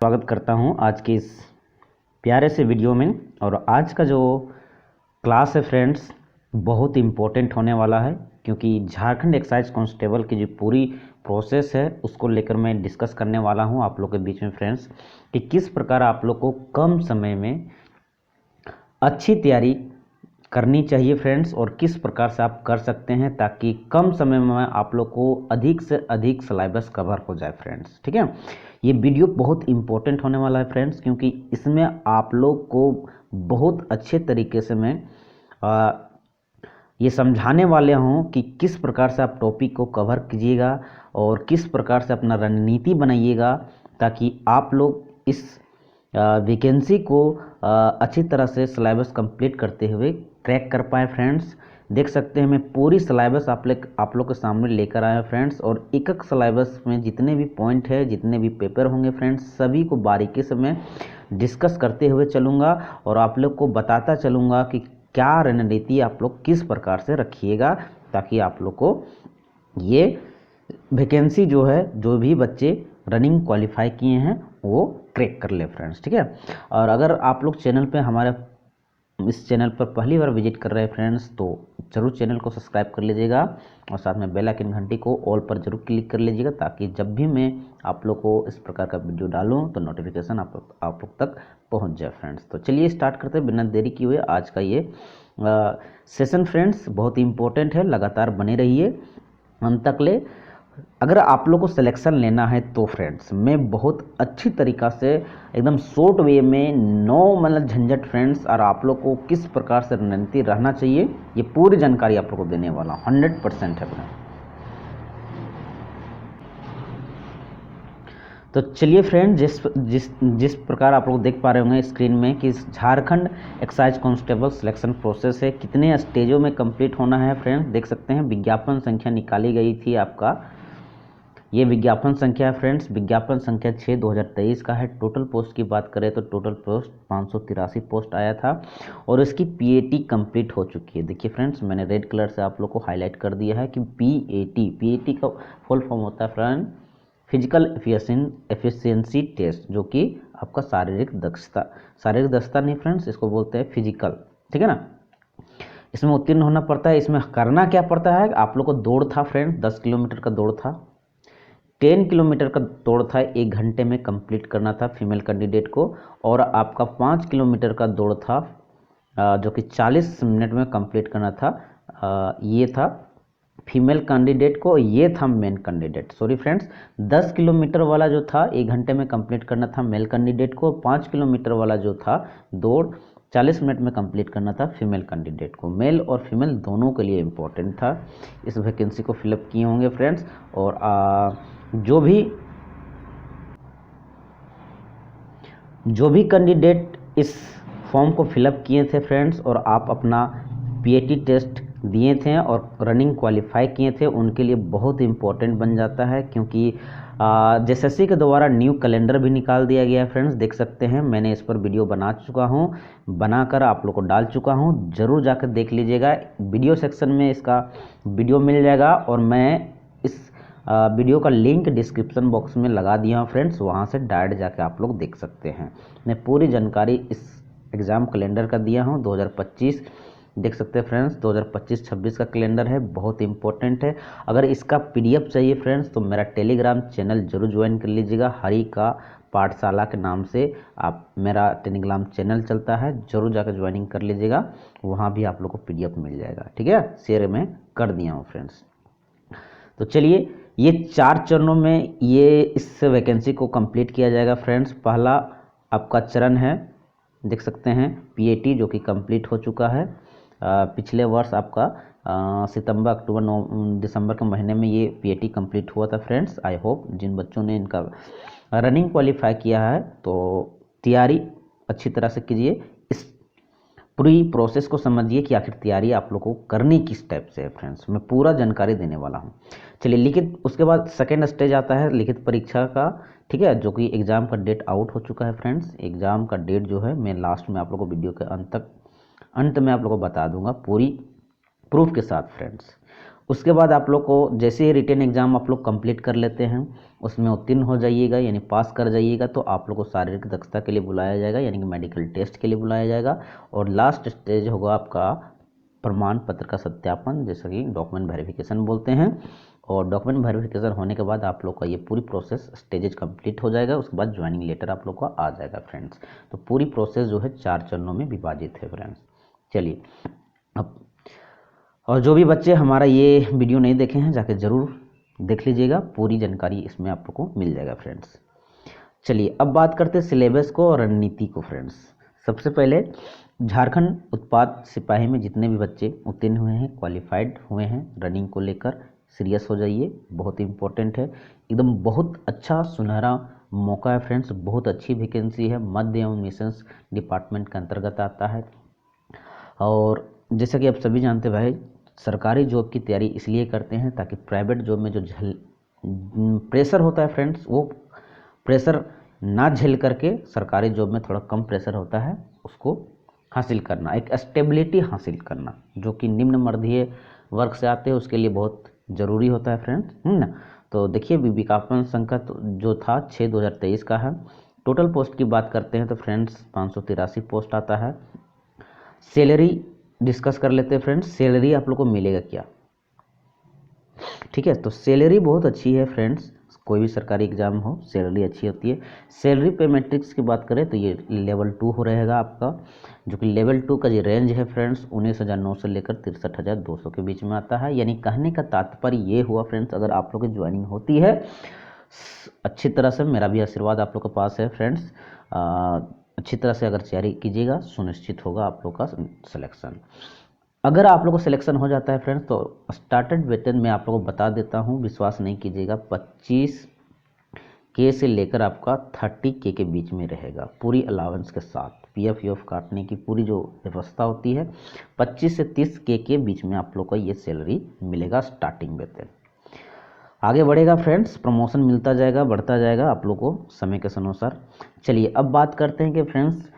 स्वागत करता हूं आज के इस प्यारे से वीडियो में। और आज का जो क्लास है फ्रेंड्स बहुत इम्पोर्टेंट होने वाला है, क्योंकि झारखंड एक्साइज कांस्टेबल की जो पूरी प्रोसेस है उसको लेकर मैं डिस्कस करने वाला हूं आप लोग के बीच में फ्रेंड्स, कि किस प्रकार आप लोग को कम समय में अच्छी तैयारी करनी चाहिए फ्रेंड्स, और किस प्रकार से आप कर सकते हैं ताकि कम समय में आप लोग को अधिक से अधिक सिलेबस कवर हो जाए फ्रेंड्स। ठीक है, ये वीडियो बहुत इंपॉर्टेंट होने वाला है फ्रेंड्स, क्योंकि इसमें आप लोग को बहुत अच्छे तरीके से मैं ये समझाने वाले हूँ कि किस प्रकार से आप टॉपिक को कवर कीजिएगा और किस प्रकार से अपना रणनीति बनाइएगा ताकि आप लोग इस वैकेंसी को अच्छी तरह से सिलेबस कंप्लीट करते हुए क्रैक कर पाए फ्रेंड्स। देख सकते हैं मैं पूरी सिलेबस आप लोग के सामने लेकर आया फ्रेंड्स, और एक एक सिलेबस में जितने भी पॉइंट है, जितने भी पेपर होंगे फ्रेंड्स, सभी को बारीकी से मैं डिस्कस करते हुए चलूँगा और आप लोग को बताता चलूँगा कि क्या रणनीति आप लोग किस प्रकार से रखिएगा ताकि आप लोग को ये वैकेंसी जो है, जो भी बच्चे रनिंग क्वालिफाई किए हैं वो क्रैक कर ले फ्रेंड्स। ठीक है, और अगर आप लोग चैनल पे हमारे इस चैनल पर पहली बार विजिट कर रहे हैं फ्रेंड्स, तो ज़रूर चैनल को सब्सक्राइब कर लीजिएगा और साथ में बेल आइकन घंटी को ऑल पर जरूर क्लिक कर लीजिएगा ताकि जब भी मैं आप लोग को इस प्रकार का वीडियो डालूं तो नोटिफिकेशन आप लोग तक पहुंच जाए फ्रेंड्स। तो चलिए स्टार्ट करते हैं बिना देरी किए हुए आज का ये सेशन फ्रेंड्स। बहुत ही इंपॉर्टेंट है, लगातार बने रहिए अंत तक ले। अगर आप लोग को सिलेक्शन लेना है तो फ्रेंड्स मैं बहुत अच्छी तरीक़ा से एकदम शॉर्ट वे में नो मतलब झंझट फ्रेंड्स, और आप लोग को किस प्रकार से रणनीति रहना चाहिए ये पूरी जानकारी आप लोग को देने वाला हूँ 100% है फ्रेंड्स। तो चलिए फ्रेंड, जिस जिस जिस प्रकार आप लोग देख पा रहे होंगे स्क्रीन में कि Jharkhand excise constable selection process है, कितने स्टेजों में कंप्लीट होना है फ्रेंड्स। देख सकते हैं विज्ञापन संख्या निकाली गई थी, आपका ये विज्ञापन संख्या है फ्रेंड्स, विज्ञापन संख्या 6/2023 का है। टोटल पोस्ट की बात करें तो टोटल पोस्ट 583 पोस्ट आया था और इसकी पीएटी कंप्लीट हो चुकी है। देखिए फ्रेंड्स, मैंने रेड कलर से आप लोग को हाईलाइट कर दिया है कि पीएटी का फुल फॉर्म होता है फ्रेंड फिजिकल एफिशिएंसी टेस्ट, जो कि आपका शारीरिक दक्षता नहीं फ्रेंड्स, इसको बोलते हैं फिजिकल। ठीक है ना, इसमें उत्तीर्ण होना पड़ता है। इसमें करना क्या पड़ता है, आप लोग को दौड़ था फ्रेंड्स, 10 किलोमीटर का दौड़ था, 10 किलोमीटर का दौड़ था, 1 घंटे में कंप्लीट करना था फीमेल कैंडिडेट को, और आपका 5 किलोमीटर का दौड़ था जो कि 40 मिनट में कंप्लीट करना था, ये था फीमेल कैंडिडेट को, ये था main candidate. Sorry friends, 10 kilometre वाला जो था 1 घंटे में कंप्लीट करना था मेल कैंडिडेट को, 5 किलोमीटर वाला जो था दौड़ 40 मिनट में कंप्लीट करना था फीमेल कैंडिडेट को। मेल और फीमेल दोनों के लिए इम्पोर्टेंट था। इस वैकेंसी को फिलअप किए होंगे फ्रेंड्स, और जो भी कैंडिडेट इस फॉर्म को फिलअप किए थे फ्रेंड्स और आप अपना पीएटी टेस्ट दिए थे और रनिंग क्वालिफाई किए थे, उनके लिए बहुत इम्पोर्टेंट बन जाता है, क्योंकि जेएसएससी के द्वारा न्यू कैलेंडर भी निकाल दिया गया है फ्रेंड्स। देख सकते हैं मैंने इस पर वीडियो बना चुका हूं, बनाकर आप लोग को डाल चुका हूं, ज़रूर जाकर देख लीजिएगा। वीडियो सेक्शन में इसका वीडियो मिल जाएगा और मैं इस वीडियो का लिंक डिस्क्रिप्शन बॉक्स में लगा दिया हूँ फ्रेंड्स, वहाँ से डायरेक्ट जाके आप लोग देख सकते हैं। मैं पूरी जानकारी इस एग्ज़ाम कैलेंडर का दिया हूँ 2025, देख सकते हैं फ्रेंड्स, 2025-26 का कैलेंडर है, बहुत इंपॉर्टेंट है। अगर इसका पीडीएफ चाहिए फ्रेंड्स तो मेरा टेलीग्राम चैनल जरूर ज्वाइन कर लीजिएगा, हरी का पाठशाला के नाम से आप मेरा टेलीग्राम चैनल चलता है, जरूर जाकर ज्वाइनिंग कर लीजिएगा, वहाँ भी आप लोग को पीडीएफ मिल जाएगा। ठीक है, शेयर में कर दिया हूँ फ्रेंड्स। तो चलिए, ये 4 चरणों में ये इस वैकेंसी को कंप्लीट किया जाएगा फ्रेंड्स। पहला आपका चरण है, देख सकते हैं पीएटी, जो कि कंप्लीट हो चुका है। पिछले वर्ष आपका सितंबर अक्टूबर दिसंबर के महीने में ये पीएटी कंप्लीट हुआ था फ्रेंड्स। आई होप जिन बच्चों ने इनका रनिंग क्वालिफाई किया है तो तैयारी अच्छी तरह से कीजिए, इस पूरी प्रोसेस को समझिए कि आखिर तैयारी आप लोग को करनी किस टाइप से है फ्रेंड्स, मैं पूरा जानकारी देने वाला हूँ। चलिए, लिखित, उसके बाद सेकेंड स्टेज आता है लिखित परीक्षा का। ठीक है, जो कि एग्ज़ाम का डेट आउट हो चुका है फ्रेंड्स। एग्ज़ाम का डेट जो है मैं लास्ट में आप लोग को वीडियो के अंत में आप लोग को बता दूंगा पूरी प्रूफ के साथ फ्रेंड्स। उसके बाद आप लोग को जैसे ही रिटन एग्जाम आप लोग कंप्लीट कर लेते हैं, उसमें उत्तीर्ण हो जाइएगा यानी पास कर जाइएगा, तो आप लोग को शारीरिक दक्षता के लिए बुलाया जाएगा यानी कि मेडिकल टेस्ट के लिए बुलाया जाएगा। और लास्ट स्टेज होगा आपका प्रमाण पत्र का सत्यापन, जैसा कि डॉक्यूमेंट वेरिफिकेशन बोलते हैं। और डॉक्यूमेंट वेरिफिकेशन होने के बाद आप लोग का ये पूरी प्रोसेस स्टेजेज कंप्लीट हो जाएगा। उसके बाद ज्वाइनिंग लेटर आप लोग का आ जाएगा फ्रेंड्स। तो पूरी प्रोसेस जो है 4 चरणों में विभाजित है फ्रेंड्स। चलिए अब, और जो भी बच्चे हमारा ये वीडियो नहीं देखे हैं जाके ज़रूर देख लीजिएगा, पूरी जानकारी इसमें आप लोग को मिल जाएगा फ्रेंड्स। चलिए अब बात करते हैं सिलेबस को और रणनीति को फ्रेंड्स। सबसे पहले झारखंड उत्पाद सिपाही में जितने भी बच्चे उत्तीर्ण हुए हैं, क्वालिफाइड हुए हैं, रनिंग को लेकर सीरियस हो जाइए, बहुत इंपॉर्टेंट है एकदम, बहुत अच्छा सुनहरा मौका है फ्रेंड्स, बहुत अच्छी वैकेंसी है, मध्य एवं मिशंस डिपार्टमेंट के अंतर्गत आता है। और जैसा कि आप सभी जानते हैं भाई, सरकारी जॉब की तैयारी इसलिए करते हैं ताकि प्राइवेट जॉब में जो प्रेशर होता है फ्रेंड्स, वो प्रेशर ना झेल करके सरकारी जॉब में थोड़ा कम प्रेशर होता है, उसको हासिल करना, एक स्टेबिलिटी हासिल करना, जो कि निम्न मध्यम वर्ग से आते हैं उसके लिए बहुत ज़रूरी होता है फ्रेंड्स, है ना। तो देखिए विज्ञापन संख्या जो था 6/2023 का है। टोटल पोस्ट की बात करते हैं तो फ्रेंड्स 583 पोस्ट आता है। सैलरी डिस्कस कर लेते हैं फ्रेंड्स, सैलरी आप लोग को मिलेगा क्या, ठीक है। तो सैलरी बहुत अच्छी है फ्रेंड्स, कोई भी सरकारी एग्जाम हो सैलरी अच्छी होती है। सैलरी पे मैट्रिक्स की बात करें तो ये लेवल 2 हो रहेगा आपका, जो कि लेवल 2 का जो रेंज है फ्रेंड्स 19,900 से लेकर 63,200 के बीच में आता है। यानी कहने का तात्पर्य ये हुआ फ्रेंड्स, अगर आप लोग की ज्वाइनिंग होती है अच्छी तरह से, मेरा भी आशीर्वाद आप लोग के पास है फ्रेंड्स, अच्छी तरह से अगर तैयारी कीजिएगा सुनिश्चित होगा आप लोग का सिलेक्शन। अगर आप लोग को सिलेक्शन हो जाता है फ्रेंड्स तो स्टार्टेड वेतन में आप लोगों को बता देता हूँ, विश्वास नहीं कीजिएगा, 25K से लेकर आपका 30K के बीच में रहेगा, पूरी अलावेंस के साथ, PF यूएफ काटने की पूरी जो व्यवस्था होती है, 25 से 30K के बीच में आप लोग को ये सैलरी मिलेगा स्टार्टिंग वेतन। आगे बढ़ेगा फ्रेंड्स, प्रमोशन मिलता जाएगा, बढ़ता जाएगा आप लोग को समय के अनुसार। चलिए अब बात करते हैं कि फ्रेंड्स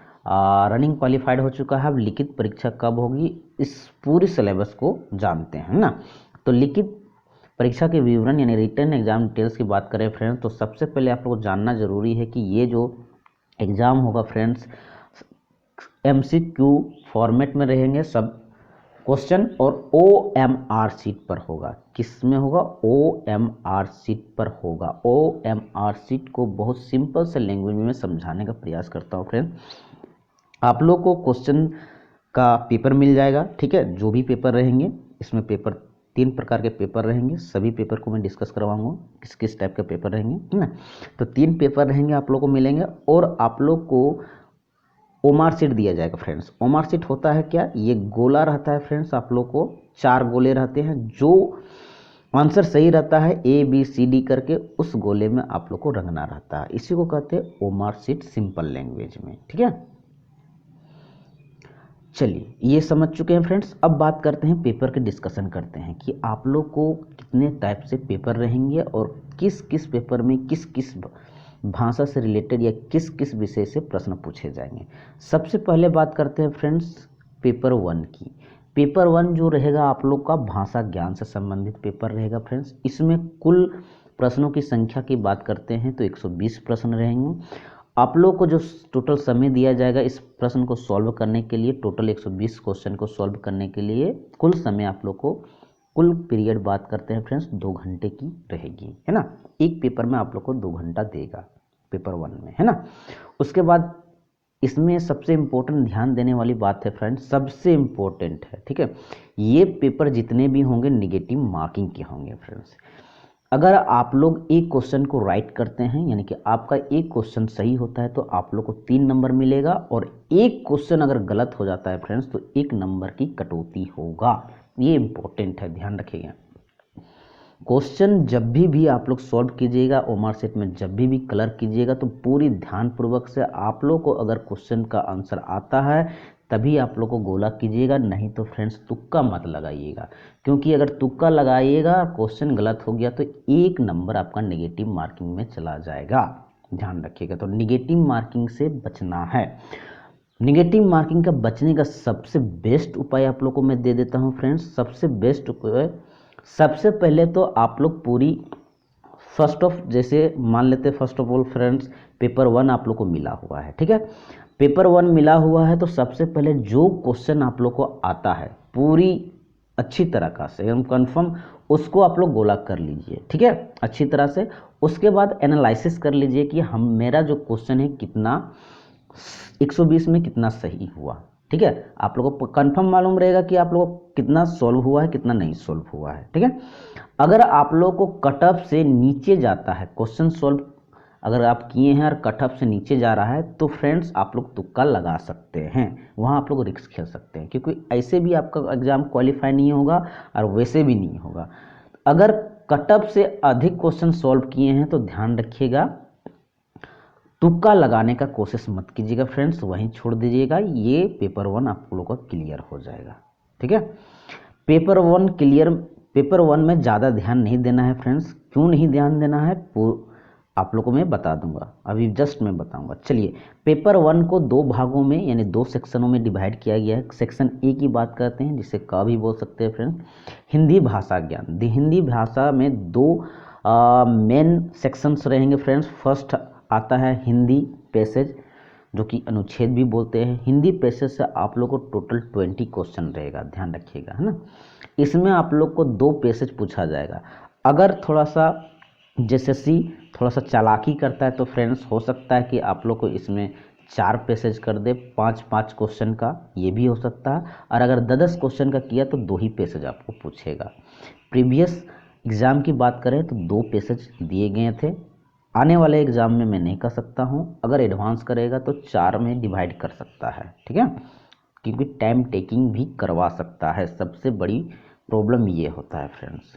रनिंग क्वालिफाइड हो चुका है, अब लिखित परीक्षा कब होगी, इस पूरी सिलेबस को जानते हैं ना। तो लिखित परीक्षा के विवरण यानी रिटन एग्जाम डिटेल्स की बात करें फ्रेंड्स, तो सबसे पहले आप लोग को जानना जरूरी है कि ये जो एग्ज़ाम होगा फ्रेंड्स MCQ फॉर्मेट में रहेंगे सब क्वेश्चन, और OMR सीट पर होगा। किस में होगा, OMR सीट पर होगा। OMR सीट को बहुत सिंपल से लैंग्वेज में समझाने का प्रयास करता हूँ फ्रेंड। आप लोग को क्वेश्चन का पेपर मिल जाएगा, ठीक है, जो भी पेपर रहेंगे इसमें पेपर 3 प्रकार के पेपर रहेंगे, सभी पेपर को मैं डिस्कस करवाऊंगा किस किस टाइप के पेपर रहेंगे, है ना। तो 3 पेपर रहेंगे आप लोग को मिलेंगे, और आप लोग को ओमार सीट दिया जाएगा फ्रेंड्स। ओमार सीट होता है क्या, ये गोला रहता है फ्रेंड्स, आप लोग को 4 गोले रहते हैं, जो आंसर सही रहता है ABCD करके उस गोले में आप लोग को रंगना रहता है, इसी को कहते हैं ओमार सीट सिंपल लैंग्वेज में, ठीक है। चलिए ये समझ चुके हैं फ्रेंड्स, अब बात करते हैं पेपर के डिस्कशन करते हैं कि आप लोग को कितने टाइप से पेपर रहेंगे और किस किस पेपर में किस किस भाषा से रिलेटेड या किस किस विषय से प्रश्न पूछे जाएंगे। सबसे पहले बात करते हैं फ्रेंड्स पेपर 1 की। पेपर 1 जो रहेगा आप लोग का भाषा ज्ञान से संबंधित पेपर रहेगा फ्रेंड्स। इसमें कुल प्रश्नों की संख्या की बात करते हैं तो 120 प्रश्न रहेंगे। आप लोग को जो टोटल समय दिया जाएगा इस प्रश्न को सॉल्व करने के लिए, टोटल 120 क्वेश्चन को सॉल्व करने के लिए कुल समय आप लोग को, कुल पीरियड बात करते हैं फ्रेंड्स 2 घंटे की रहेगी, है ना। एक पेपर में आप लोग को 2 घंटा देगा पेपर 1 में, है ना। उसके बाद इसमें सबसे इम्पोर्टेंट ध्यान देने वाली बात है फ्रेंड्स, सबसे इम्पोर्टेंट है, ठीक है, ये पेपर जितने भी होंगे निगेटिव मार्किंग के होंगे फ्रेंड्स। अगर आप लोग एक क्वेश्चन को राइट करते हैं यानी कि आपका एक क्वेश्चन सही होता है तो आप लोग को 3 नंबर मिलेगा, और एक क्वेश्चन अगर गलत हो जाता है फ्रेंड्स तो 1 नंबर की कटौती होगा। ये इंपॉर्टेंट है, ध्यान रखिएगा। क्वेश्चन जब भी आप लोग सॉल्व कीजिएगा, ओमार सेट में जब भी कलर कीजिएगा तो पूरी ध्यानपूर्वक से आप लोग को अगर क्वेश्चन का आंसर आता है तभी आप लोग को गोला कीजिएगा, नहीं तो फ्रेंड्स तुक्का मत लगाइएगा, क्योंकि अगर तुक्का लगाइएगा क्वेश्चन गलत हो गया तो 1 नंबर आपका नेगेटिव मार्किंग में चला जाएगा, ध्यान रखिएगा। तो नेगेटिव मार्किंग से बचना है। नेगेटिव मार्किंग का बचने का सबसे बेस्ट उपाय आप लोग को मैं दे देता हूं फ्रेंड्स। सबसे बेस्ट उपाय सबसे पहले तो आप लोग पूरी फर्स्ट ऑफ, जैसे मान लेते first of all friends, paper 1 आप लोग को मिला हुआ है, ठीक है। पेपर 1 मिला हुआ है तो सबसे पहले जो क्वेश्चन आप लोग को आता है पूरी अच्छी तरह का से एकदम कन्फर्म, उसको आप लोग गोला कर लीजिए, ठीक है, अच्छी तरह से। उसके बाद एनालिसिस कर लीजिए कि हम मेरा जो क्वेश्चन है कितना 120 में कितना सही हुआ, ठीक है। आप लोगों को कंफर्म मालूम रहेगा कि आप लोगों को कितना सॉल्व हुआ है, कितना नहीं सॉल्व हुआ है, ठीक है। अगर आप लोगों को कट ऑफ से नीचे जाता है क्वेश्चन सॉल्व, अगर आप किए हैं और कट ऑफ से नीचे जा रहा है तो फ्रेंड्स आप लोग तुक्का लगा सकते हैं, वहाँ आप लोग रिस्क खेल सकते हैं, क्योंकि ऐसे भी आपका एग्जाम क्वालिफाई नहीं होगा और वैसे भी नहीं होगा। अगर कट ऑफ से अधिक क्वेश्चन सॉल्व किए हैं तो ध्यान रखिएगा, तुक्का लगाने का कोशिश मत कीजिएगा फ्रेंड्स, वहीं छोड़ दीजिएगा। ये पेपर 1 आप लोगों का क्लियर हो जाएगा, ठीक है। पेपर 1 क्लियर, पेपर 1 में ज़्यादा ध्यान नहीं देना है फ्रेंड्स। क्यों नहीं ध्यान देना है आप लोगों को मैं बता दूंगा, अभी जस्ट मैं बताऊंगा। चलिए, पेपर 1 को 2 भागों में यानी 2 सेक्शनों में डिवाइड किया गया है। सेक्शन ए की बात करते हैं, जिसे क भी बोल सकते हैं फ्रेंड्स, हिंदी भाषा ज्ञान। हिंदी भाषा में 2 मेन सेक्शंस रहेंगे फ्रेंड्स। फर्स्ट आता है हिंदी पैसेज, जो कि अनुच्छेद भी बोलते हैं। हिंदी पैसेज से आप लोग को टोटल 20 क्वेश्चन रहेगा, ध्यान रखिएगा, है ना। इसमें आप लोग को 2 पैसेज पूछा जाएगा। अगर थोड़ा सा जेएसएससी थोड़ा सा चालाकी करता है तो फ्रेंड्स हो सकता है कि आप लोग को इसमें 4 पैसेज कर दे, 5-5 क्वेश्चन का, ये भी हो सकता है। और अगर 10-10 क्वेश्चन का किया तो 2 ही पैसेज आपको पूछेगा। प्रीवियस एग्ज़ाम की बात करें तो 2 पैसेज दिए गए थे। आने वाले एग्ज़ाम में मैं नहीं कर सकता हूँ, अगर एडवांस करेगा तो 4 में डिवाइड कर सकता है, ठीक है, क्योंकि टाइम टेकिंग भी करवा सकता है। सबसे बड़ी प्रॉब्लम ये होता है फ्रेंड्स।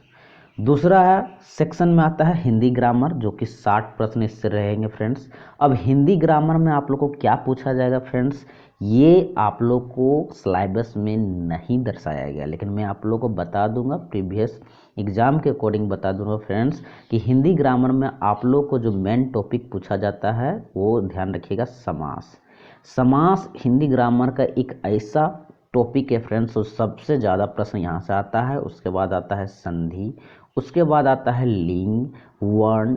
दूसरा है सेक्शन में आता है हिंदी ग्रामर, जो कि 60 प्रश्न इससे रहेंगे फ्रेंड्स। अब हिंदी ग्रामर में आप लोग को क्या पूछा जाएगा फ्रेंड्स, ये आप लोग को सिलेबस में नहीं दर्शाया गया, लेकिन मैं आप लोग को बता दूंगा, प्रीवियस एग्जाम के अकॉर्डिंग बता दूंगा फ्रेंड्स, कि हिंदी ग्रामर में आप लोग को जो मेन टॉपिक पूछा जाता है वो ध्यान रखिएगा, समास। समास हिंदी ग्रामर का एक ऐसा टॉपिक है फ्रेंड्स, तो सबसे ज़्यादा प्रश्न यहाँ से आता है। उसके बाद आता है संधि, उसके बाद आता है लिंग, वर्ण,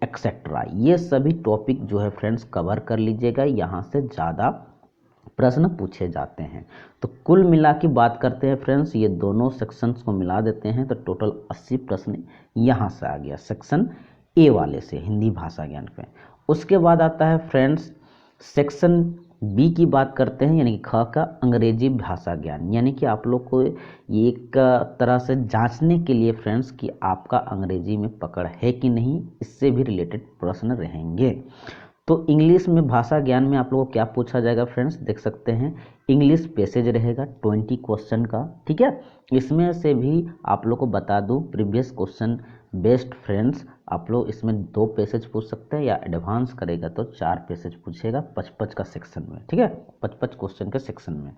एक्सेट्रा। ये सभी टॉपिक जो है फ्रेंड्स कवर कर लीजिएगा, यहाँ से ज़्यादा प्रश्न पूछे जाते हैं। तो कुल मिला की बात करते हैं फ्रेंड्स, ये दोनों सेक्शंस को मिला देते हैं तो टोटल 80 प्रश्न यहाँ से आ गया, सेक्शन ए वाले से, हिंदी भाषा ज्ञान पे। उसके बाद आता है फ्रेंड्स सेक्शन बी की बात करते हैं, यानी कि ख का अंग्रेजी भाषा ज्ञान, यानी कि आप लोग को एक तरह से जांचने के लिए फ्रेंड्स कि आपका अंग्रेजी में पकड़ है कि नहीं, इससे भी रिलेटेड प्रश्न रहेंगे। तो इंग्लिश में भाषा ज्ञान में आप लोगों को क्या पूछा जाएगा फ्रेंड्स, देख सकते हैं, इंग्लिश पैसेज रहेगा 20 क्वेश्चन का, ठीक है। इसमें से भी आप लोग को बता दूं, प्रीवियस क्वेश्चन बेस्ट फ्रेंड्स, आप लोग इसमें 2 पैसेज पूछ सकते हैं, या एडवांस करेगा तो 4 पैसेज पूछेगा 55 का सेक्शन में, ठीक है, 55 क्वेश्चन के सेक्शन में।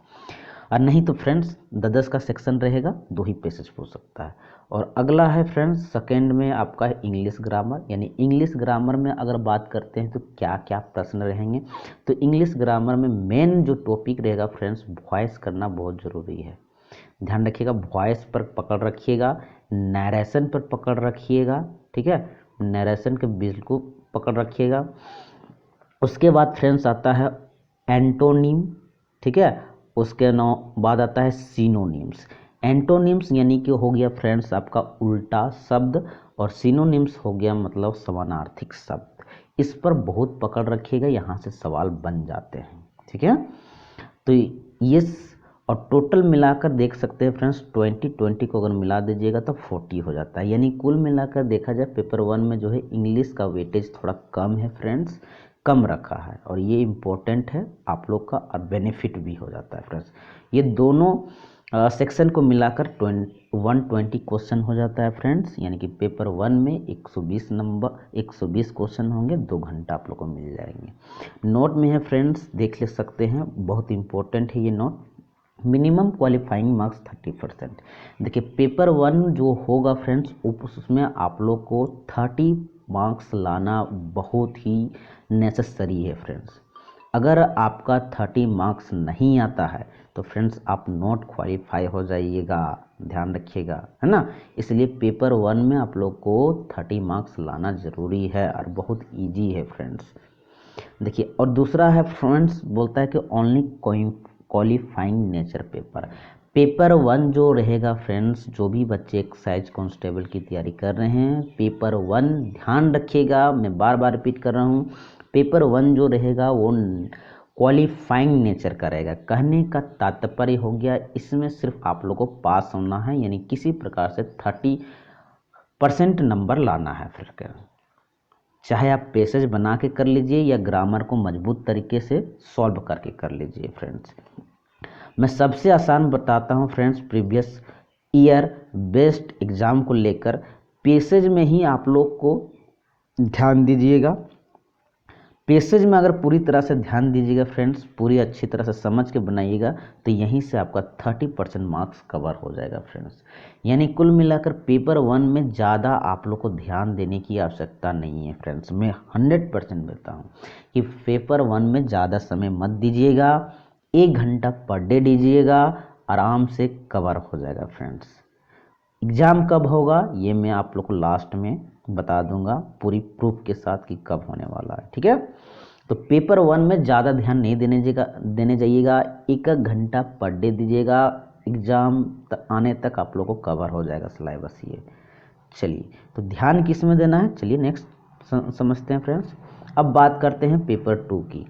और नहीं तो फ्रेंड्स 10-10 का सेक्शन रहेगा, 2 ही पैसेज पूछ सकता है। और अगला है फ्रेंड्स सेकेंड में आपका है इंग्लिश ग्रामर, यानी इंग्लिश ग्रामर में अगर बात करते हैं तो क्या क्या प्रश्न रहेंगे। तो इंग्लिश ग्रामर में मेन जो टॉपिक रहेगा फ्रेंड्स, वॉइस करना बहुत ज़रूरी है, ध्यान रखिएगा। वॉइस पर पकड़ रखिएगा, नरेशन पर पकड़ रखिएगा, ठीक है, नरेशन के बिल्कुल पकड़ रखिएगा। उसके बाद फ्रेंड्स आता है एंटोनिम, ठीक है। उसके बाद आता है सिनोनिम्स। एंटोनिम्स यानी कि हो गया फ्रेंड्स आपका उल्टा शब्द, और सिनोनिम्स हो गया मतलब समानार्थिक शब्द। इस पर बहुत पकड़ रखिएगा, यहाँ से सवाल बन जाते हैं, ठीक है। तो ये और टोटल मिलाकर देख सकते हैं फ्रेंड्स 20 को अगर मिला दीजिएगा तो 40 हो जाता है। यानी कुल मिलाकर देखा जाए पेपर 1 में जो है इंग्लिश का वेटेज थोड़ा कम है फ्रेंड्स, कम रखा है, और ये इम्पोर्टेंट है आप लोग का, और बेनिफिट भी हो जाता है फ्रेंड्स। ये दोनों सेक्शन को मिलाकर 120 क्वेश्चन हो जाता है फ्रेंड्स, यानी कि पेपर 1 में 120 क्वेश्चन होंगे, 2 घंटा आप लोग को मिल जाएंगे। नोट में है फ्रेंड्स, देख ले सकते हैं, बहुत इंपॉर्टेंट है ये नोट। Minimum qualifying marks 30%। देखिए पेपर 1 जो होगा फ्रेंड्स, उसमें आप लोग को 30 मार्क्स लाना बहुत ही नेसेसरी है फ्रेंड्स। अगर आपका 30 मार्क्स नहीं आता है तो फ्रेंड्स आप नॉट क्वालिफाई हो जाइएगा, ध्यान रखिएगा, है ना। इसलिए पेपर 1 में आप लोग को 30 मार्क्स लाना ज़रूरी है और बहुत इजी है फ्रेंड्स। देखिए, और दूसरा है फ्रेंड्स, बोलता है कि only qualifying nature paper. Paper 1 जो रहेगा फ्रेंड्स, जो भी बच्चे एक्साइज कांस्टेबल की तैयारी कर रहे हैं, पेपर 1 ध्यान रखिएगा, मैं बार बार रिपीट कर रहा हूँ, पेपर 1 जो रहेगा वो क्वालिफाइंग नेचर का रहेगा। कहने का तात्पर्य हो गया, इसमें सिर्फ आप लोग को पास होना है, यानी किसी प्रकार से 30% नंबर लाना है। फिर चाहे आप पैसेज बना के कर लीजिए या ग्रामर को मजबूत तरीके से सॉल्व करके कर लीजिए फ्रेंड्स। मैं सबसे आसान बताता हूँ friends, previous year based exam को लेकर पैसेज में ही आप लोग को ध्यान दीजिएगा। पैसेज में अगर पूरी तरह से ध्यान दीजिएगा फ्रेंड्स, पूरी अच्छी तरह से समझ के बनाइएगा, तो यहीं से आपका 30% मार्क्स कवर हो जाएगा फ्रेंड्स। यानी कुल मिलाकर पेपर 1 में ज़्यादा आप लोग को ध्यान देने की आवश्यकता नहीं है फ्रेंड्स। मैं 100% देता हूँ कि पेपर 1 में ज़्यादा समय मत दीजिएगा, 1 घंटा पर डे दीजिएगा, आराम से कवर हो जाएगा फ्रेंड्स। एग्ज़ाम कब होगा ये मैं आप लोग को लास्ट में बता दूंगा पूरी प्रूफ के साथ कि कब होने वाला है, ठीक है। तो पेपर 1 में ज़्यादा ध्यान नहीं देने जाइएगा, 1 घंटा पर डे दीजिएगा, एग्ज़ाम आने तक आप लोग को कवर हो जाएगा सिलेबस ये। चलिए, तो ध्यान किस में देना है, चलिए नेक्स्ट समझते हैं फ्रेंड्स। अब बात करते हैं पेपर 2 की।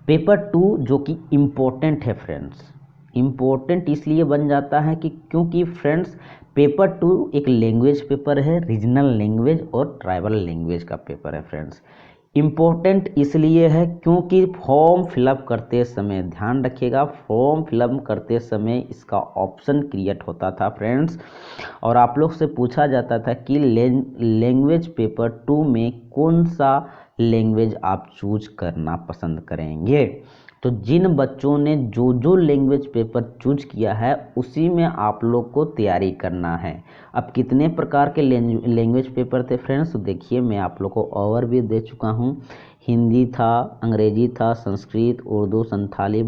पेपर 2 जो कि इम्पोर्टेंट है फ्रेंड्स, इम्पोर्टेंट इसलिए बन जाता है कि क्योंकि फ्रेंड्स पेपर 2 एक लैंग्वेज पेपर है, रीजनल लैंग्वेज और ट्राइबल लैंग्वेज का पेपर है फ्रेंड्स। इम्पोर्टेंट इसलिए है क्योंकि फॉर्म फिलअप करते समय, ध्यान रखिएगा, फॉर्म फिलअप करते समय इसका ऑप्शन क्रिएट होता था फ्रेंड्स, और आप लोग से पूछा जाता था कि लैंग्वेज पेपर 2 में कौन सा लैंग्वेज आप चूज करना पसंद करेंगे। तो जिन बच्चों ने जो जो लैंग्वेज पेपर चूज किया है उसी में आप लोग को तैयारी करना है। अब कितने प्रकार के लैंग्वेज पेपर थे फ्रेंड्स, तो देखिए मैं आप लोग को ओवरव्यू दे चुका हूँ। हिंदी था, अंग्रेजी था, संस्कृत, उर्दू, संथाली,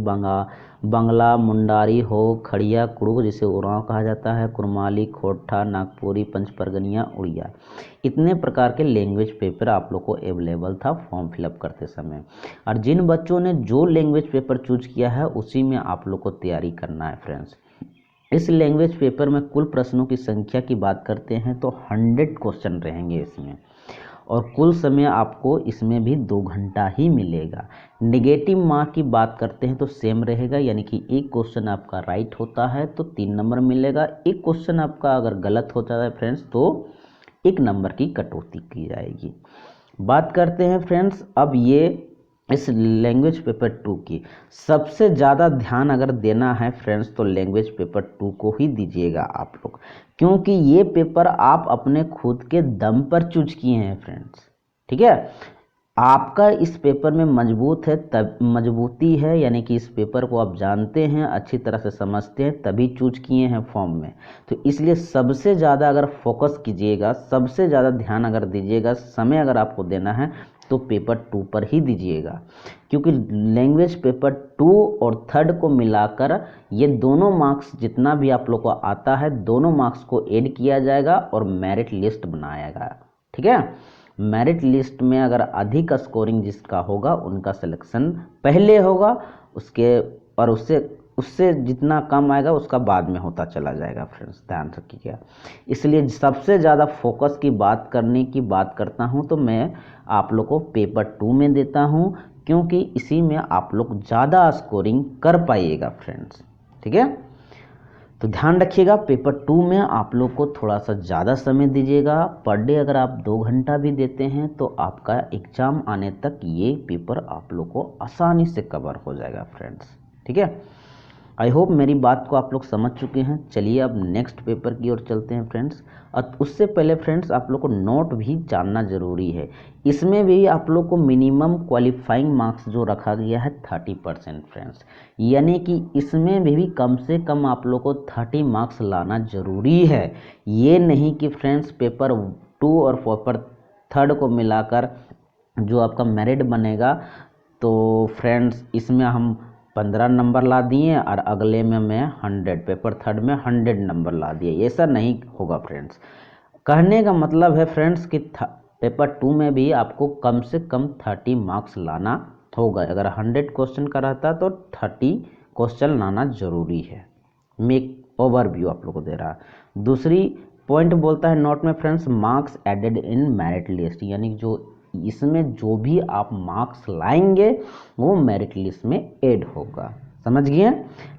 बांग्ला, मुंडारी हो, खड़िया, कुड़ू जिसे उरांव कहा जाता है, कुरमाली, खोटा, नागपुरी, पंचपरगनिया, उड़िया। इतने प्रकार के लैंग्वेज पेपर आप लोग को अवेलेबल था फॉर्म फिलअप करते समय, और जिन बच्चों ने जो लैंग्वेज पेपर चूज किया है उसी में आप लोग को तैयारी करना है फ्रेंड्स। इस लैंग्वेज पेपर में कुल प्रश्नों की संख्या की बात करते हैं तो 100 क्वेश्चन रहेंगे इसमें, और कुल समय आपको इसमें भी 2 घंटा ही मिलेगा। नेगेटिव मार्क की बात करते हैं तो सेम रहेगा, यानी कि एक क्वेश्चन आपका राइट होता है तो 3 नंबर मिलेगा, एक क्वेश्चन आपका अगर गलत होता है फ्रेंड्स तो 1 नंबर की कटौती की जाएगी। बात करते हैं फ्रेंड्स अब ये इस लैंग्वेज पेपर 2 की सबसे ज़्यादा ध्यान अगर देना है फ्रेंड्स तो लैंग्वेज पेपर 2 को ही दीजिएगा आप लोग, क्योंकि ये पेपर आप अपने खुद के दम पर चूज किए हैं फ्रेंड्स, ठीक है। आपका इस पेपर में मजबूती है, यानी कि इस पेपर को आप जानते हैं, अच्छी तरह से समझते हैं, तभी चूज किए हैं फॉर्म में। तो इसलिए सबसे ज़्यादा अगर फोकस कीजिएगा, सबसे ज़्यादा ध्यान अगर दीजिएगा, समय अगर आपको देना है तो पेपर 2 पर ही दीजिएगा, क्योंकि लैंग्वेज पेपर 2 और 3rd को मिलाकर ये दोनों मार्क्स जितना भी आप लोग को आता है, दोनों मार्क्स को ऐड किया जाएगा और मेरिट लिस्ट बनाएगा, ठीक है। मेरिट लिस्ट में अगर अधिक स्कोरिंग जिसका होगा उनका सिलेक्शन पहले होगा, उससे जितना कम आएगा उसका बाद में होता चला जाएगा फ्रेंड्स, ध्यान रखिएगा। इसलिए सबसे ज़्यादा फोकस की बात करता हूँ तो मैं आप लोग को पेपर 2 में देता हूँ, क्योंकि इसी में आप लोग ज़्यादा स्कोरिंग कर पाइएगा फ्रेंड्स, ठीक है। तो ध्यान रखिएगा, पेपर 2 में आप लोग को थोड़ा सा ज़्यादा समय दीजिएगा, पर डे अगर आप 2 घंटा भी देते हैं तो आपका एग्ज़ाम आने तक ये पेपर आप लोग को आसानी से कवर हो जाएगा फ्रेंड्स, ठीक है। आई होप मेरी बात को आप लोग समझ चुके हैं। चलिए अब नेक्स्ट पेपर की ओर चलते हैं फ्रेंड्स, और उससे पहले फ्रेंड्स आप लोग को नोट भी जानना ज़रूरी है। इसमें भी आप लोग को मिनिमम क्वालिफाइंग मार्क्स जो रखा गया है 30% फ्रेंड्स, यानी कि इसमें भी कम से कम आप लोग को 30 मार्क्स लाना ज़रूरी है। ये नहीं कि फ्रेंड्स पेपर 2 और पेपर 3rd को मिलाकर जो आपका मेरिट बनेगा तो फ्रेंड्स इसमें हम 15 नंबर ला दिए और अगले में मैं 100, पेपर थर्ड में 100 नंबर ला दिए। ऐसा नहीं होगा फ्रेंड्स। कहने का मतलब है फ्रेंड्स कि पेपर 2 में भी आपको कम से कम 30 मार्क्स लाना होगा। अगर 100 क्वेश्चन का रहता तो 30 क्वेश्चन लाना जरूरी है। मेक ओवरव्यू आप लोगों को दे रहा है। दूसरी पॉइंट बोलता है नोट में friends, marks added in merit list, यानी जो इसमें जो भी आप मार्क्स लाएंगे वो मेरिट लिस्ट में ऐड होगा। समझ गए?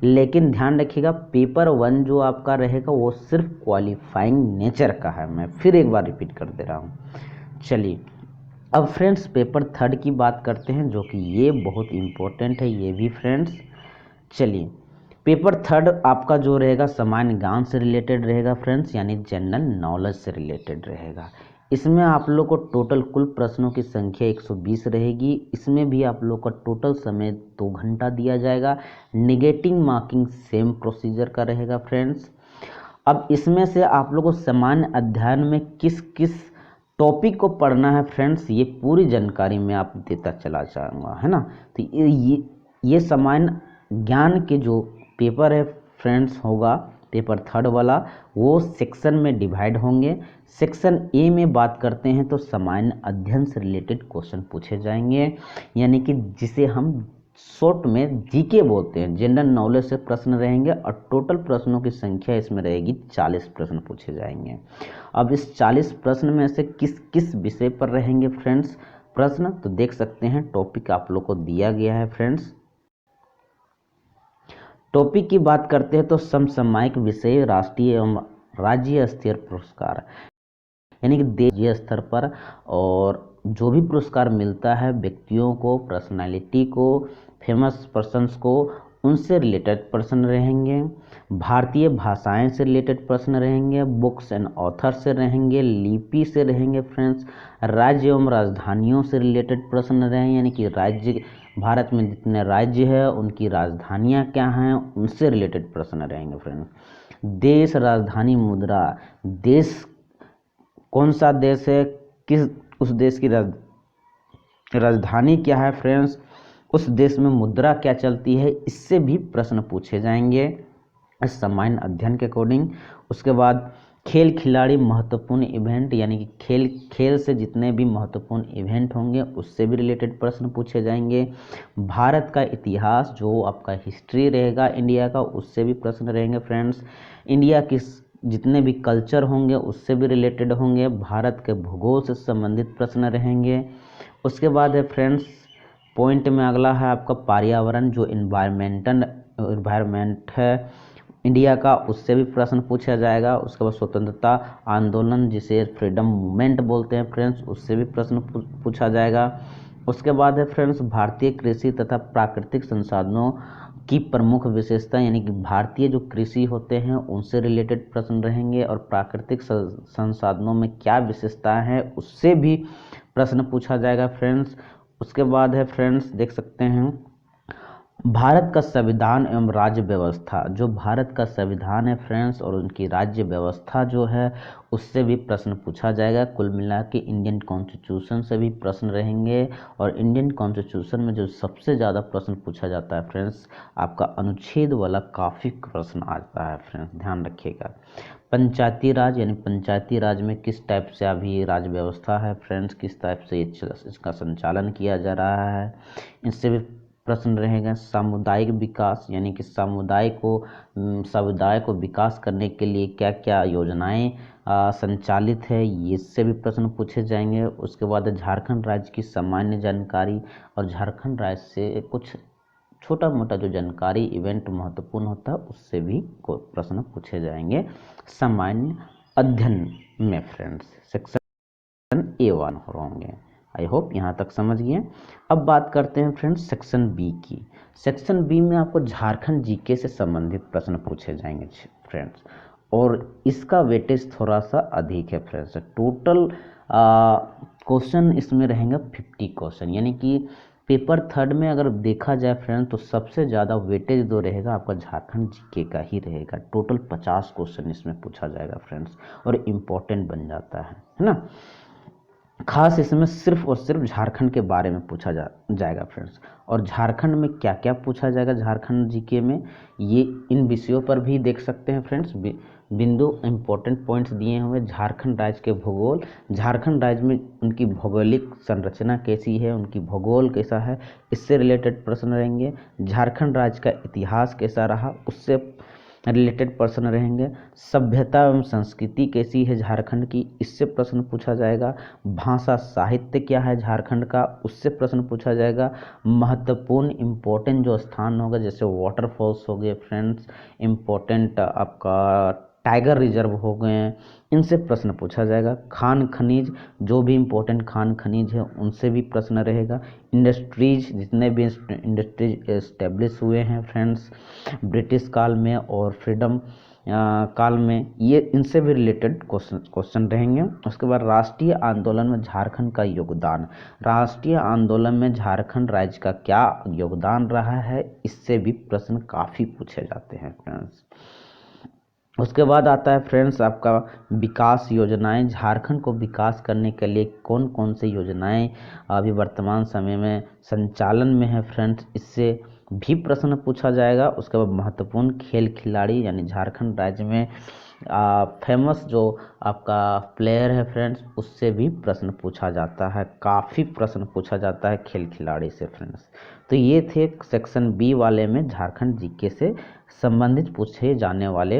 लेकिन ध्यान रखिएगा पेपर 1 जो आपका रहेगा वो सिर्फ क्वालिफाइंग नेचर का है। मैं फिर एक बार रिपीट कर दे रहा हूँ। चलिए अब फ्रेंड्स पेपर थर्ड की बात करते हैं, जो कि ये बहुत इम्पोर्टेंट है ये भी फ्रेंड्स। चलिए पेपर थर्ड आपका जो रहेगा सामान्य ज्ञान से रिलेटेड रहेगा फ्रेंड्स, यानी जनरल नॉलेज से रिलेटेड रहेगा। इसमें आप लोग को टोटल कुल प्रश्नों की संख्या 120 रहेगी। इसमें भी आप लोग का टोटल समय 2 घंटा दिया जाएगा। निगेटिव मार्किंग सेम प्रोसीजर का रहेगा फ्रेंड्स। अब इसमें से आप लोग को सामान्य अध्ययन में किस किस टॉपिक को पढ़ना है फ्रेंड्स, ये पूरी जानकारी मैं आप देता चला जाऊँगा, है ना। तो ये सामान्य ज्ञान के जो पेपर है फ्रेंड्स होगा पेपर थर्ड वाला, वो सेक्शन में डिवाइड होंगे। सेक्शन ए में बात करते हैं तो सामान्य अध्ययन से रिलेटेड क्वेश्चन पूछे जाएंगे, यानी कि जिसे हम शॉर्ट में जीके बोलते हैं। जनरल नॉलेज से प्रश्न रहेंगे और टोटल प्रश्नों की संख्या इसमें रहेगी 40 प्रश्न पूछे जाएंगे। अब इस 40 प्रश्न में से किस किस विषय पर रहेंगे फ्रेंड्स प्रश्न, तो देख सकते हैं टॉपिक आप लोग को दिया गया है फ्रेंड्स। टॉपिक की बात करते हैं तो समसामयिक विषय, राष्ट्रीय एवं राज्य स्तरीय पुरस्कार, यानी कि देशीय स्तर पर और जो भी पुरस्कार मिलता है व्यक्तियों को, पर्सनालिटी को, फेमस पर्सन्स को, उनसे रिलेटेड प्रश्न रहेंगे। भारतीय भाषाएं से रिलेटेड प्रश्न रहेंगे। बुक्स एंड ऑथर से रहेंगे। लिपि से रहेंगे फ्रेंड्स। राज्य एवं राजधानियों से रिलेटेड प्रश्न रहेंगे, यानी कि राज्य भारत में जितने राज्य है उनकी राजधानियाँ क्या हैं उनसे रिलेटेड प्रश्न रहेंगे फ्रेंड्स। देश, राजधानी, मुद्रा, देश कौन सा देश है, किस उस देश की राजधानी क्या है फ्रेंड्स, उस देश में मुद्रा क्या चलती है, इससे भी प्रश्न पूछे जाएंगे सामान्य अध्ययन के अकॉर्डिंग। उसके बाद खेल खिलाड़ी, महत्वपूर्ण इवेंट, यानी कि खेल से जितने भी महत्वपूर्ण इवेंट होंगे उससे भी रिलेटेड प्रश्न पूछे जाएंगे। भारत का इतिहास, जो आपका हिस्ट्री रहेगा इंडिया का, उससे भी प्रश्न रहेंगे फ्रेंड्स। इंडिया की जितने भी कल्चर होंगे उससे भी रिलेटेड होंगे। भारत के भूगोल से संबंधित प्रश्न रहेंगे। उसके बाद है फ्रेंड्स पॉइंट में अगला है आपका पर्यावरण, जो इन्वायरमेंट है इंडिया का, उससे भी प्रश्न पूछा जाएगा। उसके बाद स्वतंत्रता आंदोलन, जिसे फ्रीडम मूवमेंट बोलते हैं फ्रेंड्स, उससे भी प्रश्न पूछा जाएगा। उसके बाद है फ्रेंड्स भारतीय कृषि तथा प्राकृतिक संसाधनों की प्रमुख विशेषता, यानी कि भारतीय जो कृषि होते हैं उनसे रिलेटेड प्रश्न रहेंगे और प्राकृतिक संसाधनों में क्या विशेषताएं हैं उससे भी प्रश्न पूछा जाएगा फ्रेंड्स। उसके बाद है फ्रेंड्स देख सकते हैं भारत का संविधान एवं राज्य व्यवस्था, जो भारत का संविधान है फ्रेंड्स और उनकी राज्य व्यवस्था जो है उससे भी प्रश्न पूछा जाएगा। कुल मिला के इंडियन कॉन्स्टिट्यूशन से भी प्रश्न रहेंगे और इंडियन कॉन्स्टिट्यूशन में जो सबसे ज़्यादा प्रश्न पूछा जाता है फ्रेंड्स आपका अनुच्छेद वाला काफ़ी प्रश्न आता है फ्रेंड्स, ध्यान रखिएगा। पंचायती राज, यानी पंचायती राज में किस टाइप से अभी राज्य व्यवस्था है फ्रेंड्स, किस टाइप से इसका संचालन किया जा रहा है, इनसे भी प्रश्न रहेगा। सामुदायिक विकास, यानी कि समुदाय को विकास करने के लिए क्या क्या योजनाएं संचालित है, ये से भी प्रश्न पूछे जाएंगे। उसके बाद झारखंड राज्य की सामान्य जानकारी और झारखंड राज्य से कुछ छोटा मोटा जो जानकारी इवेंट महत्वपूर्ण होता है उससे भी प्रश्न पूछे जाएंगे सामान्य अध्ययन में फ्रेंड्स। सेक्शन A1 होंगे। आई होप यहाँ तक समझ गए। अब बात करते हैं फ्रेंड्स सेक्शन बी की। सेक्शन बी में आपको झारखंड जीके से संबंधित प्रश्न पूछे जाएंगे फ्रेंड्स और इसका वेटेज थोड़ा सा अधिक है फ्रेंड्स। टोटल क्वेश्चन इसमें रहेंगे 50 क्वेश्चन, यानी कि पेपर थर्ड में अगर देखा जाए फ्रेंड्स तो सबसे ज़्यादा वेटेज जो रहेगा आपका झारखंड जीके का ही रहेगा। टोटल 50 क्वेश्चन इसमें पूछा जाएगा फ्रेंड्स और इम्पोर्टेंट बन जाता है ना। खास इसमें सिर्फ और सिर्फ झारखंड के बारे में पूछा जाएगा फ्रेंड्स। और झारखंड में क्या क्या पूछा जाएगा झारखंड जीके में, ये इन विषयों पर भी देख सकते हैं फ्रेंड्स। बिंदु इंपॉर्टेंट पॉइंट्स दिए हुए। झारखंड राज्य के भूगोल, झारखंड राज्य में उनकी भौगोलिक संरचना कैसी है, उनकी भूगोल कैसा है, इससे रिलेटेड प्रश्न रहेंगे। झारखंड राज्य का इतिहास कैसा रहा, उससे रिलेटेड प्रश्न रहेंगे। सभ्यता एवं संस्कृति कैसी है झारखंड की, इससे प्रश्न पूछा जाएगा। भाषा साहित्य क्या है झारखंड का, उससे प्रश्न पूछा जाएगा। महत्वपूर्ण इम्पोर्टेंट जो स्थान होगा, जैसे वाटरफॉल्स हो गए फ्रेंड्स, इम्पोर्टेंट आपका टाइगर रिजर्व हो गए, इनसे प्रश्न पूछा जाएगा। खान खनिज, जो भी इम्पोर्टेंट खान खनिज है उनसे भी प्रश्न रहेगा। इंडस्ट्रीज, जितने भी इंडस्ट्रीज एस्टेब्लिश हुए हैं फ्रेंड्स ब्रिटिश काल में और फ्रीडम काल में, ये इनसे भी रिलेटेड क्वेश्चन रहेंगे। उसके बाद राष्ट्रीय आंदोलन में झारखंड का योगदान, राष्ट्रीय आंदोलन में झारखंड राज्य का क्या योगदान रहा है, इससे भी प्रश्न काफ़ी पूछे जाते हैं फ्रेंड्स। उसके बाद आता है फ्रेंड्स आपका विकास योजनाएं। झारखंड को विकास करने के लिए कौन कौन से योजनाएं अभी वर्तमान समय में संचालन में है फ्रेंड्स, इससे भी प्रश्न पूछा जाएगा। उसके बाद महत्वपूर्ण खेल खिलाड़ी, यानी झारखंड राज्य में फेमस जो आपका प्लेयर है फ्रेंड्स, उससे भी प्रश्न पूछा जाता है। काफ़ी प्रश्न पूछा जाता है खेल खिलाड़ी से फ्रेंड्स। तो ये थे सेक्शन बी वाले में झारखंड जीके से संबंधित पूछे जाने वाले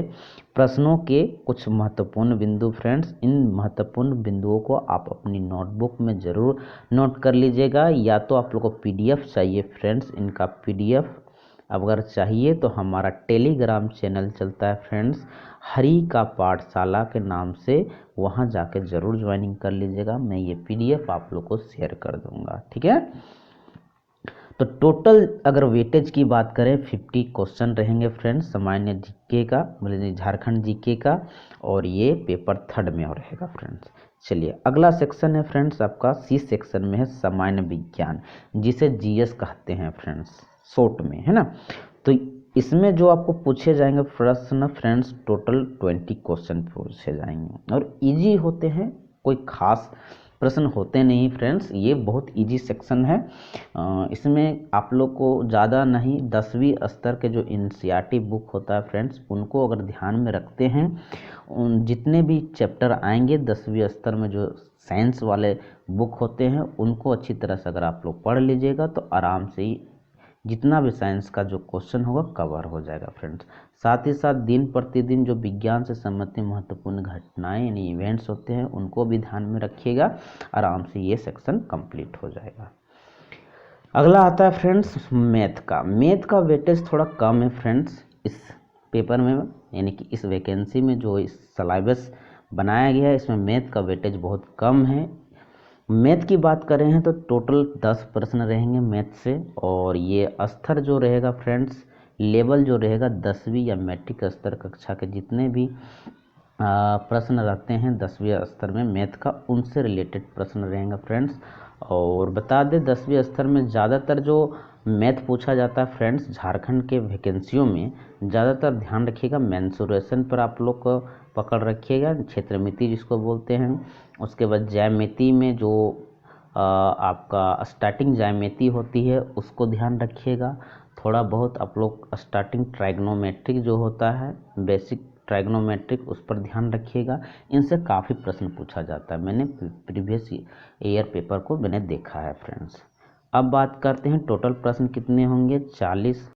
प्रश्नों के कुछ महत्वपूर्ण बिंदु फ्रेंड्स। इन महत्वपूर्ण बिंदुओं को आप अपनी नोटबुक में ज़रूर नोट कर लीजिएगा, या तो आप लोग को पीडीएफ चाहिए फ्रेंड्स, इनका पीडीएफ अगर चाहिए तो हमारा टेलीग्राम चैनल चलता है फ्रेंड्स, हरी का पाठशाला के नाम से, वहाँ जाके ज़रूर ज्वाइनिंग कर लीजिएगा। मैं ये पीडीएफ आप लोग को शेयर कर दूँगा, ठीक है। तो टोटल अगर वेटेज की बात करें 50 क्वेश्चन रहेंगे फ्रेंड्स सामान्य जीके का, मतलब झारखंड जीके का, और ये पेपर 3 में और रहेगा फ्रेंड्स। चलिए अगला सेक्शन है फ्रेंड्स आपका सी सेक्शन में है सामान्य विज्ञान, जिसे जीएस कहते हैं फ्रेंड्स शॉर्ट में, है ना। तो इसमें जो आपको पूछे जाएंगे प्रश्न फ्रेंड्स, टोटल 20 क्वेश्चन पूछे जाएंगे और इजी होते हैं, कोई खास प्रश्न होते नहीं फ्रेंड्स। ये बहुत इजी सेक्शन है। इसमें आप लोग को ज़्यादा नहीं, 10वीं स्तर के जो एनसीईआरटी बुक होता है फ्रेंड्स, उनको अगर ध्यान में रखते हैं, उन जितने भी चैप्टर आएंगे 10वीं स्तर में जो साइंस वाले बुक होते हैं, उनको अच्छी तरह से अगर आप लोग पढ़ लीजिएगा तो आराम से ही जितना भी साइंस का जो क्वेश्चन होगा कवर हो जाएगा फ्रेंड्स। साथ ही साथ दिन प्रतिदिन जो विज्ञान से संबंधित महत्वपूर्ण घटनाएं यानी इवेंट्स होते हैं, उनको भी ध्यान में रखिएगा, आराम से ये सेक्शन कंप्लीट हो जाएगा। अगला आता है फ्रेंड्स मैथ का। मैथ का वेटेज थोड़ा कम है फ्रेंड्स इस पेपर में, यानी कि इस वैकेंसी में जो इस सिलेबस बनाया गया है, इसमें मैथ का वेटेज बहुत कम है। मैथ की बात करें हैं तो टोटल 10 प्रश्न रहेंगे मैथ से, और ये स्तर जो रहेगा फ्रेंड्स, लेवल जो रहेगा 10वीं या मैट्रिक स्तर कक्षा के जितने भी प्रश्न रहते हैं 10वीं स्तर में मैथ का, उनसे रिलेटेड प्रश्न रहेंगे फ्रेंड्स। और बता दें 10वीं स्तर में ज़्यादातर जो मैथ पूछा जाता है फ्रेंड्स झारखंड के वैकेंसियों में, ज़्यादातर ध्यान रखिएगा मेंसुरेशन पर आप लोग को पकड़ रखिएगा, क्षेत्रमिति जिसको बोलते हैं। उसके बाद ज्यामिति में जो आपका स्टार्टिंग ज्यामिति होती है उसको ध्यान रखिएगा। थोड़ा बहुत आप लोग स्टार्टिंग ट्राइग्नोमेट्रिक जो होता है, बेसिक ट्राइग्नोमेट्रिक, उस पर ध्यान रखिएगा। इनसे काफ़ी प्रश्न पूछा जाता है, मैंने प्रीवियस ईयर पेपर को मैंने देखा है फ्रेंड्स। अब बात करते हैं टोटल प्रश्न कितने होंगे, 40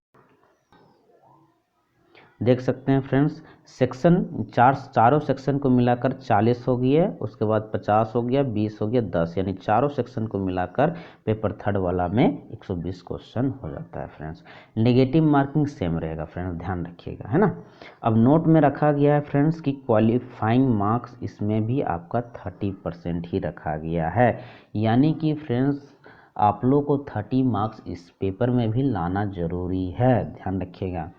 देख सकते हैं फ्रेंड्स। सेक्शन चारों सेक्शन को मिलाकर 40 हो गया, उसके बाद 50 हो गया, 20 हो गया, 10, यानी चारों सेक्शन को मिलाकर पेपर 3 वाला में 120 क्वेश्चन हो जाता है फ्रेंड्स। नेगेटिव मार्किंग सेम रहेगा फ्रेंड्स, ध्यान रखिएगा, है ना। अब नोट में रखा गया है फ्रेंड्स कि क्वालिफाइंग मार्क्स इसमें भी आपका 30% ही रखा गया है, यानी कि फ्रेंड्स आप लोग को 30 मार्क्स इस पेपर में भी लाना जरूरी है, ध्यान रखिएगा।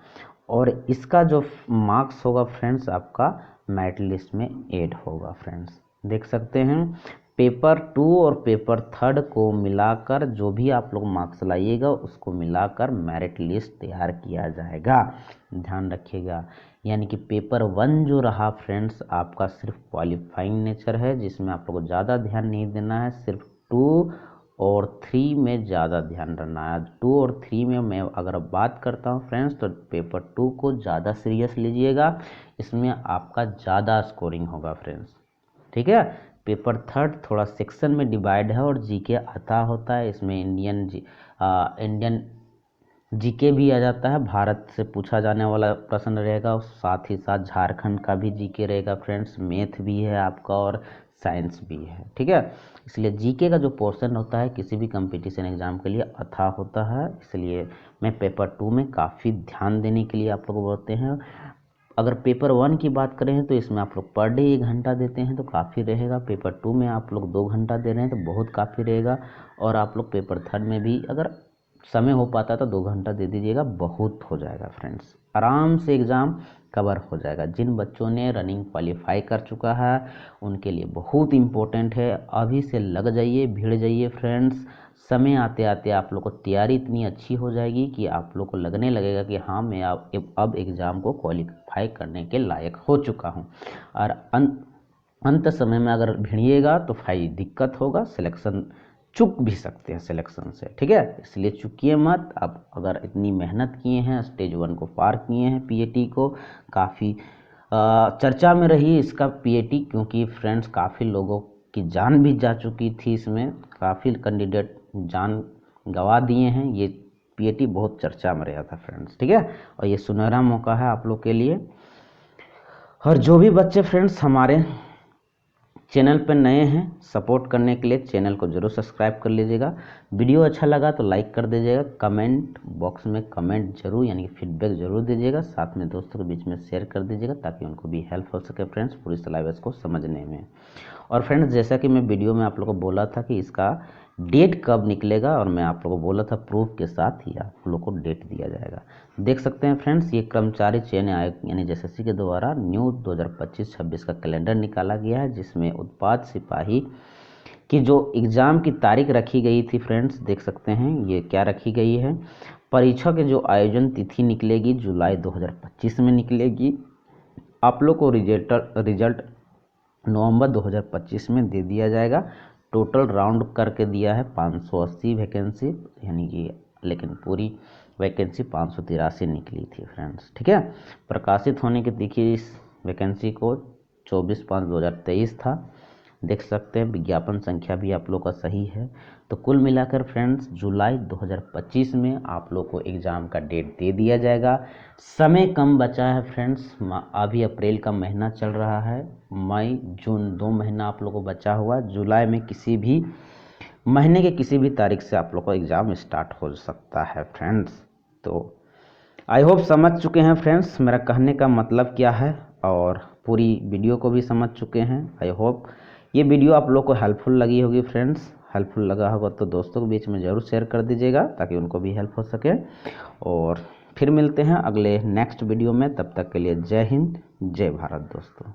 और इसका जो मार्क्स होगा फ्रेंड्स आपका मेरिट लिस्ट में ऐड होगा फ्रेंड्स, देख सकते हैं। पेपर 2 और पेपर 3 को मिलाकर जो भी आप लोग मार्क्स लाइएगा उसको मिलाकर मेरिट लिस्ट तैयार किया जाएगा, ध्यान रखिएगा। यानी कि पेपर 1 जो रहा फ्रेंड्स आपका सिर्फ क्वालिफाइंग नेचर है, जिसमें आप लोग को ज़्यादा ध्यान नहीं देना है, सिर्फ 2 और 3 में ज़्यादा ध्यान रखना है। 2 और 3 में मैं अगर बात करता हूँ फ्रेंड्स तो पेपर 2 को ज़्यादा सीरियस लीजिएगा, इसमें आपका ज़्यादा स्कोरिंग होगा फ्रेंड्स, ठीक है। पेपर 3 थोड़ा सेक्शन में डिवाइड है और जीके आता होता है, इसमें इंडियन जीके भी आ जाता है, भारत से पूछा जाने वाला प्रश्न रहेगा, साथ ही साथ झारखंड का भी जीके रहेगा फ्रेंड्स, मैथ भी है आपका और साइंस भी है, ठीक है। इसलिए जीके का जो पोर्शन होता है किसी भी कंपटीशन एग्जाम के लिए अथाह होता है, इसलिए मैं पेपर 2 में काफ़ी ध्यान देने के लिए आप लोग बोलते हैं। अगर पेपर 1 की बात करें तो इसमें आप लोग पर डे 1 घंटा देते हैं तो काफ़ी रहेगा, पेपर 2 में आप लोग 2 घंटा दे रहे हैं तो बहुत काफ़ी रहेगा, और आप लोग पेपर 3 में भी अगर समय हो पाता तो 2 घंटा दे दीजिएगा, बहुत हो जाएगा फ्रेंड्स, आराम से एग्ज़ाम कवर हो जाएगा। जिन बच्चों ने रनिंग क्वालिफाई कर चुका है उनके लिए बहुत इम्पोर्टेंट है, अभी से लग जाइए, भिड़ जाइए फ्रेंड्स, समय आते आते आप लोग को तैयारी इतनी अच्छी हो जाएगी कि आप लोग को लगने लगेगा कि हाँ मैं अब एग्ज़ाम को क्वालिफाई करने के लायक हो चुका हूँ। और अंत समय में अगर भिड़िएगा तो भाई दिक्कत होगा, सिलेक्शन चूक भी सकते हैं सिलेक्शन से, ठीक है। इसलिए चूकिए मत, आप अगर इतनी मेहनत किए हैं, स्टेज 1 को पार किए हैं, पीएटी को काफ़ी चर्चा में रही इसका पीएटी, क्योंकि फ्रेंड्स काफ़ी लोगों की जान भी जा चुकी थी, इसमें काफ़ी कैंडिडेट जान गंवा दिए हैं, ये पीएटी बहुत चर्चा में रहा था फ्रेंड्स, ठीक है। और ये सुनहरा मौका है आप लोग के लिए। और जो भी बच्चे फ्रेंड्स हमारे चैनल पर नए हैं, सपोर्ट करने के लिए चैनल को जरूर सब्सक्राइब कर लीजिएगा, वीडियो अच्छा लगा तो लाइक कर दीजिएगा, कमेंट बॉक्स में कमेंट जरूर यानी कि फीडबैक जरूर दीजिएगा, साथ में दोस्तों के बीच में शेयर कर दीजिएगा ताकि उनको भी हेल्प हो सके फ्रेंड्स पूरी सिलेबस को समझने में। और फ्रेंड्स जैसा कि मैं वीडियो में आप लोगों को बोला था कि इसका डेट कब निकलेगा, और मैं आप लोगों को बोला था प्रूफ के साथ ही आप लोग को डेट दिया जाएगा। देख सकते हैं फ्रेंड्स, ये कर्मचारी चयन आयोग यानी एसएससी के द्वारा न्यू 2025-26 का कैलेंडर निकाला गया है, जिसमें उत्पाद सिपाही की जो एग्ज़ाम की तारीख रखी गई थी फ्रेंड्स, देख सकते हैं ये क्या रखी गई है। परीक्षा के जो आयोजन तिथि निकलेगी जुलाई 2025 में निकलेगी, आप लोग को रिजल्ट नवंबर 2025 में दे दिया जाएगा। टोटल राउंड करके दिया है 580 वैकेंसी, यानी कि लेकिन पूरी वैकेंसी 583 निकली थी फ्रेंड्स, ठीक है। प्रकाशित होने की तिथि इस वैकेंसी को 24/5/2023 था, देख सकते हैं विज्ञापन संख्या भी आप लोग का सही है। तो कुल मिलाकर फ्रेंड्स जुलाई 2025 में आप लोग को एग्ज़ाम का डेट दे दिया जाएगा। समय कम बचा है फ्रेंड्स, अभी अप्रैल का महीना चल रहा है, मई जून 2 महीना आप लोग को बचा हुआ है, जुलाई में किसी भी महीने के किसी भी तारीख से आप लोग को एग्ज़ाम स्टार्ट हो सकता है फ्रेंड्स। तो आई होप समझ चुके हैं फ्रेंड्स मेरा कहने का मतलब क्या है, और पूरी वीडियो को भी समझ चुके हैं। आई होप ये वीडियो आप लोग को हेल्पफुल लगी होगी फ्रेंड्स, हेल्पफुल लगा होगा तो दोस्तों के बीच में ज़रूर शेयर कर दीजिएगा ताकि उनको भी हेल्प हो सके। और फिर मिलते हैं अगले नेक्स्ट वीडियो में, तब तक के लिए जय हिंद जय भारत दोस्तों।